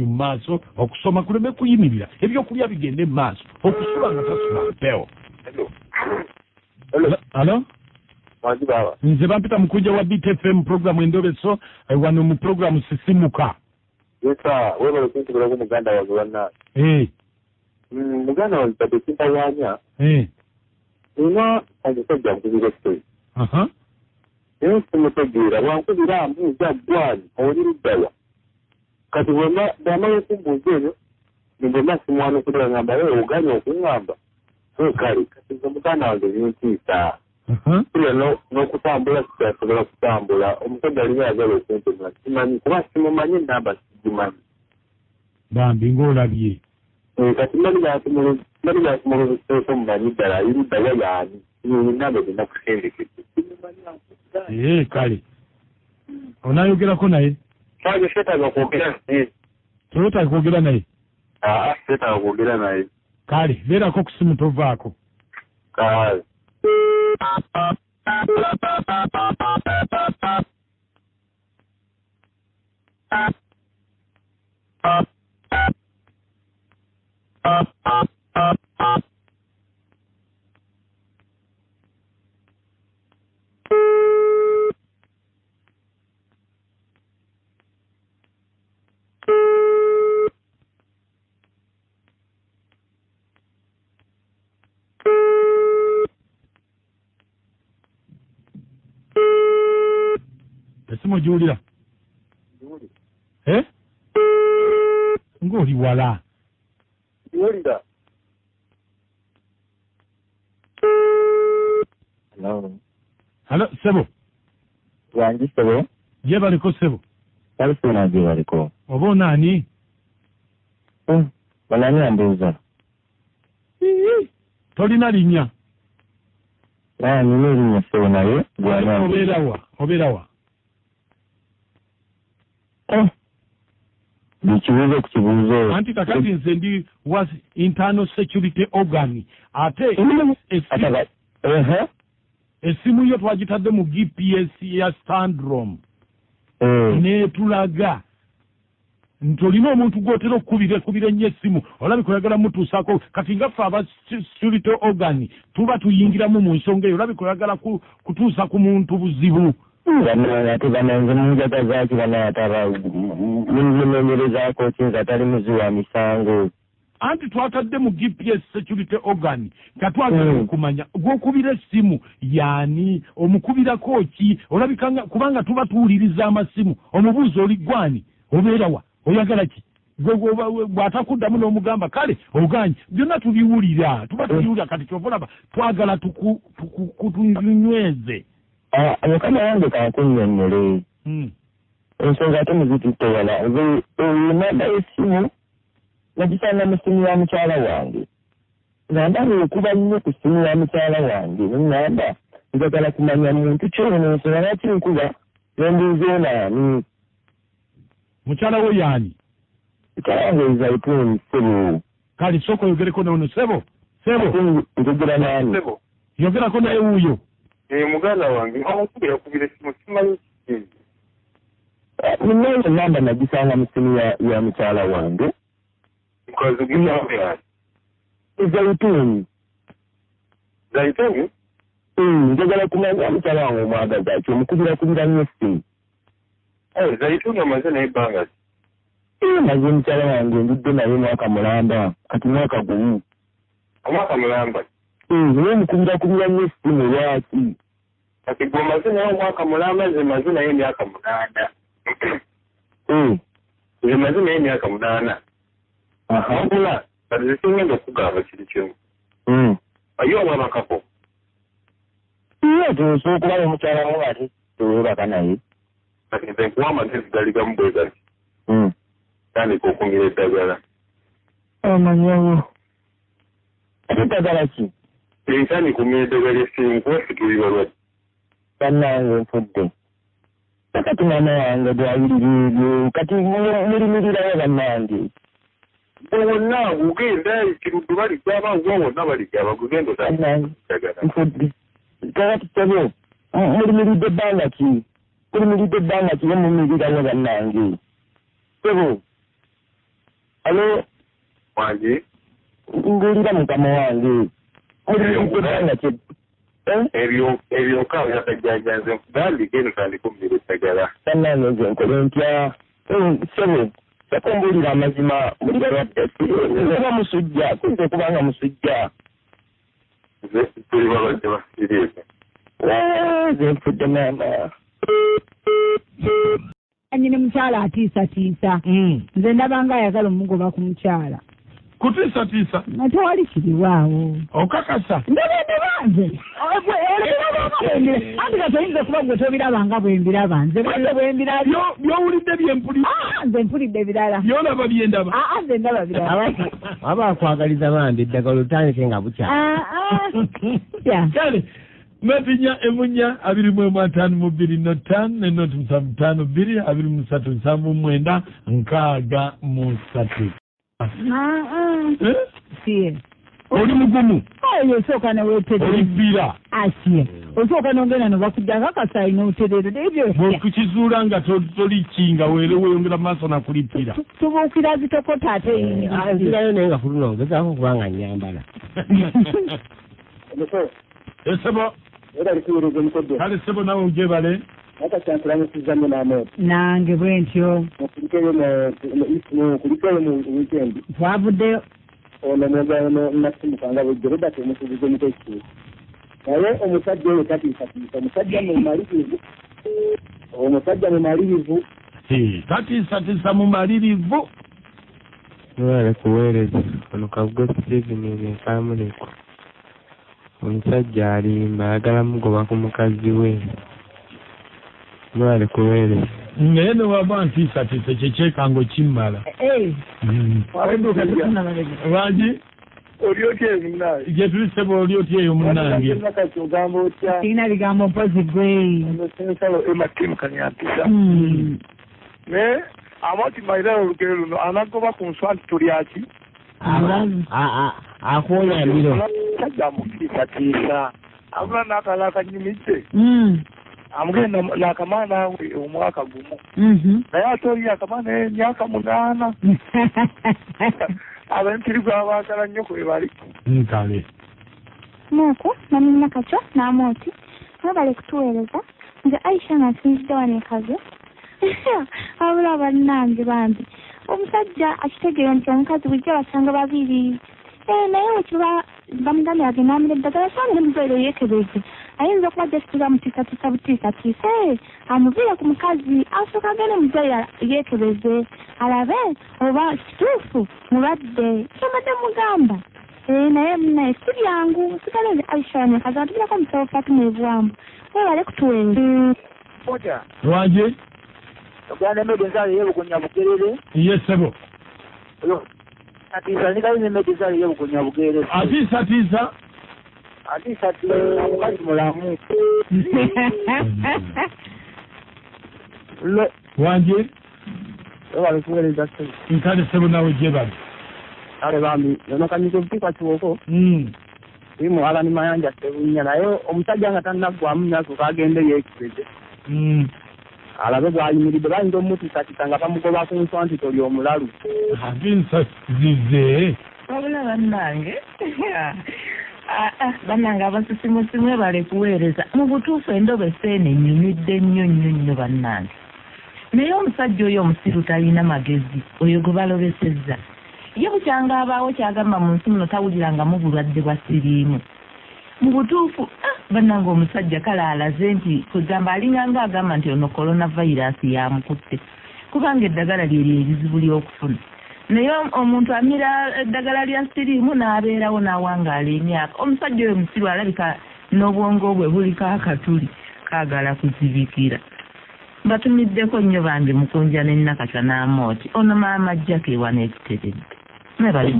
maaso okusoma kuleme kuyimirira ebyokulya bigende maaso okusula nga tasula mpewo. Alo? Nze bampita mukujja wa BTFM program endobeso wano mu program sisimuka. Yesa, wewe ulikwenda kwa muganda wa Rwanda. Muganda wa Tabekita yanya. Ina ajisajja kubiga story. Simutegeera wankubira mbuuza ddwali oliruddawa kati bwama yekumbuuza ebyo ningenda simwana okudira ngamba wewe oganye okuŋŋamba kale kati nze muganda wange bintiisa tulya n'okutambula kitasobola kutambula omusajja alina yagala okuntemula simanyi kuba simumanyi namba sigimanyi bambi ng'olabye kati mali gatumulubiseko mumanyi ddala ayiruddawa yaani namba genda kusendekese kale onayogerako naye kale seetaaga kwogera naye tolotaaga kwogera naye seetaaga kwogera naye kale beerako ku simu tovaako kale esimu giwulira ng'oli wala giwulira halo sebo wangi sebo gye baliko sebo kalisina gye baliko oba onaani banani ambuuza tolina linnya nina erinnya sebo naye obeerawa bikibuuzo ku kibuuzo anti kakati nze ndi was internal security organ ate esimu yo twagitadde mu GPS ya Standrom netulaga nti olina omuntu gwotera okukubira ennyo essimu olabika oyagala mutuusaako kati nga ffe aba security organ tuba tuyingiramu mu nsonga eyo olabika oyagala kutuusa ku muntu buzibu ate bananze munjaga zaaki banaataba nimunoonyerezaako kinza tali muzi wa misango anti twatadde mu GPS security organ nga twagala okumanya gw'okubira essimu yaani omukubirako ki olabika kubanga tuba tuwuliriza amasimu omubuuzi oli gwani obeerawa oyagala ki bw'atakuddamu n'omugamba kale oganye byonna tubiwulira tuba tubiwulira kati kyovolaba twagala tutunyweze mukama wange kankunnyonnyole ensonga ate muzitutte wala namba y'essimu nagisanga mu ssimu ya mukyala wange nga ndaba okuba nnyo ku ssimu ya mukyala wange nengamba njagala kumanya muntu kyono ensonga lwaki nkuba nembuuza onaani mukyala we yaani mukyala wange Zaituni Sebo kale sooka oyogereko nono Sebo njogera naani yogerako naye wuuyo muganda wange yakubira essimu simanyi kiki ninayo namba nagisanga mu ssimu ya mukyala wange Zaituni njagala kumanya mukyala wange omwagaza ki omukubira nnyo essimu Zaituni amaze naye ebbanga maze mukyala wange ndudde naye mwaka mulamba kati mwaka gumu omwaka mulamba naye mukubira nnyo essimu lwaki kati gwe maze naye omwaka mulamba ze maze naye emyaka 8 ze maze naye emyaka 8 wabula kati zisingenda okugamba kiri kimu aye omwabakako tusobola okuba omukyala mu ate tewebaka naye kati nze nkuwa amagezi gali gamu bwe gati tandika okungira eddagala amanyawo ate eddagala ki tandika okungira eddagala essimu kuba situli balwadde bannange nfudde kati mwana wange bwayirira ebyo kati mulimirirayo bannange wonna ugenda ekiruddu balijaba gwa wonna balijaba gugenda nfudde kakati tebo mulimiridde ebbanga ki mulimirirayo bannange tebo Alo. Wangi. Ngulira mukama wange. Ebyo kawo yakajjanjanze nkugambi geno tandikumbira eddagala. Bannange nze nkola ntya? Sebo, yakumbulira amazima mulira lwadde kuba musujja, kuyinza okubanga musujja. Tuli balwadde basiriivu. Nze nfudde maama. Nyine mukyala atiisatiisa. Nze ndabanga ayagala omugoba ku mukyala. Kutiisatiisa? Nga tewali kiriwaawo. Okakasa? Ndabende banze. Anti nga toyinza kuba gwe tobirabanga bwe mbiraba. Nze bwe mbirabyo. Byowulidde bye mpulidde? Nze mpulidde ebirala. Byolaba bye ndaba? Nze ndaba birala. Aba akwagaliza bandi eddagala otandike nga bukyala. Kale. Matinya emunya 25 n'enoti 752 23 6 Siye. Oli mugumu? Oyo osooka neweeterera. Olibbira? Asiye. Osooka n'ogenda ne bakujja akakasayi n'oterera. Ebyo bw'otukizuula nga tolikinga weyongera maaso nakulippira. Tubuukira zitokota ate. Nzirayo naye nga kuluna ogezaako okubanga nnyambala. Esebo. Kale sebo nawe ojebale. Nange bwe ntyo. Kulikeyo mu weekend. Twavuddeyo. Ono mwegano nasimukanga bwejjo bati omusuubuzi omuteeki. Naye omusajja oyo tatiisatiisa. Omusajja mumalirivu. Tatiisatiisa mumalirivu. Mwale kuweereza ono kavuga Steven enkamuleku. Omusajja alimba ayagala mugoba ku mukazi we. Mwale kuweereza. Naye newaba ntiisatiisa kyekyekango kimmala. Bangi? Oli otya eyo munnange? Gye tuli sebo oli otya eyo munnange? Ogamba otya? Sirina bigambo mpozi gwe. Ensalo ematimu kanyampisa. Naye amati mayirayo olugero luno anagoba ku nswa nti tulyaki? Akwonya mbiro. Sajja mutiisatiisa. Abula n'akala akanyumidde. Amugenda n'akamaana we omwaka gumu. Naye ate oli akamaana emyaka 8. Ab'empirigu abaagala nnyo kwe bali. Nkale. Nuko nami Nakachwa na Amoti mwebale kutuweereza nze Aisha nasinzidde wano ekaze abula bannange bambi omusajja akitegeera nti omukazi bujja basanga babiri naye wekiba bamugambye agenda amira eddagala saamire muzaire yeekebeze ayinza okuba gesituza mutiisatiisa butiisatiisa amuviire ku mukazi asooka agende muzaire yeekebeze alabe oba kituufu mulwadde kyobadde mugamba naye muna si byangu sigaleze Aisha nekazi atubirako omusawo Fatima ebwambu webale kutuweereza. Lwanje? Oganda emedi ensalo yebukunya bugerere. Ye sebo. Atiisa nikayize emedi ensalo yebukunya bugerere. Atiisatiisa? Atiisatiisa mukazi mulamu. Wanje? Webale kuweereza sebo. Nkale sebo nawe gyebali. Ale bambi yonokanyiza obutikwa kiwoko. Imu ala ni mayanja sebunya naye omusajja nga tannaggwamu nasooka agende yeekebeze. Alabe bw'ayimiridde bayinza omutiisatiisa nga bamugoba ku nswa nti toli omulalu. Abinsasize. Wabula bannange bannange abasisimusimu ebale kuweereza mu butuufu endobe seene ennyumidde nnyo bannange. Naye omusajja oyo omusiru talina magezi oyo gwe balobesezza. Ye bukyanga abaawo kyagamba mu nsi muno tawulirangamu bulwadde bwa siriimu. Mu butuufu bannange omusajja kale alaze nti kugamba alinganga agamba nti ono coronavirus yamukutte kubanga eddagala lyeri ebizibu ly'okufuna. Naye omuntu amira eddagala lya siriimu n'abeerawo n'awangaala emyaka. Omusajja oyo musiru alabika n'obwongo bwe buliko akatuli kaagala kuzibikira. Batumiddeko nnyo bange Mukunja ne Nakachwa n'Amoti ono maama ajjako ewana ekiteredde. Mwebale.